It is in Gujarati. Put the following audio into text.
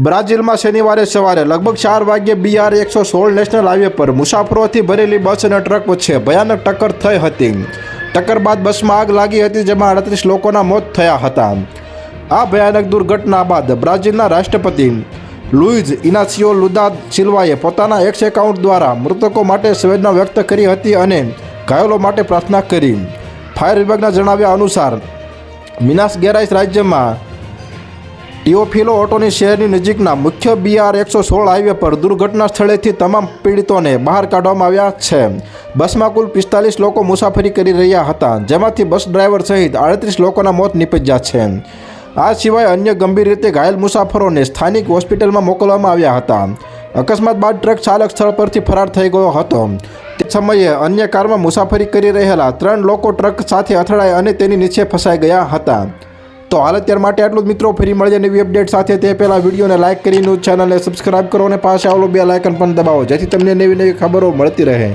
બ્રાઝિલમાં શનિવારે સવારે લગભગ 4 વાગ્યે BR-116 નેશનલ હાઈવે પર મુસાફરોથી ભરેલી બસ અને ટ્રક વચ્ચે ભયાનક ટક્કર થઈ હતી. ટક્કર બાદ બસમાં આગ લાગી હતી, જેમાં 38 લોકોના મોત થયા હતા. આ ભયાનક દુર્ઘટના બાદ બ્રાઝિલના રાષ્ટ્રપતિ લુઇઝ ઇનાસિયો લુલા સિલ્વાએ પોતાના એક્સ એકાઉન્ટ દ્વારા મૃતકો માટે સંવેદના વ્યક્ત કરી હતી અને ઘાયલો માટે પ્રાર્થના કરી. ફાયર વિભાગના જણાવ્યા અનુસાર મિનાસ ગેરાઇસ રાજ્યમાં ટીઓફિલો ઓટોની શહેરની નજીકના મુખ્ય BR-116 હાઈવે પર દુર્ઘટના સ્થળેથી તમામ પીડિતોને બહાર કાઢવામાં આવ્યા છે. બસમાં કુલ 45 લોકો મુસાફરી કરી રહ્યા હતા, જેમાંથી બસ ડ્રાઈવર સહિત 38 લોકોના મોત નીપજ્યા છે. આ સિવાય અન્ય ગંભીર રીતે ઘાયલ મુસાફરોને સ્થાનિક હોસ્પિટલમાં મોકલવામાં આવ્યા હતા. અકસ્માત બાદ ટ્રક ચાલક સ્થળ પરથી ફરાર થઈ ગયો હતો. તે સમયે અન્ય કારમાં મુસાફરી કરી રહેલા 3 લોકો ટ્રક સાથે અથડાયા અને તેની નીચે ફસાઈ ગયા હતા. તો હાલ અત્યાર માટે આટલું જ મિત્રો. ફરી મળીએ નવી અપડેટ સાથે. તે પહેલાં વિડીયોને લાઇક કરી ચેનલને સબસ્ક્રાઇબ કરો અને પાસે આવેલું બેલ આઇકન પણ દબાવો, જેથી તમને નવી ખબરો મળતી રહે.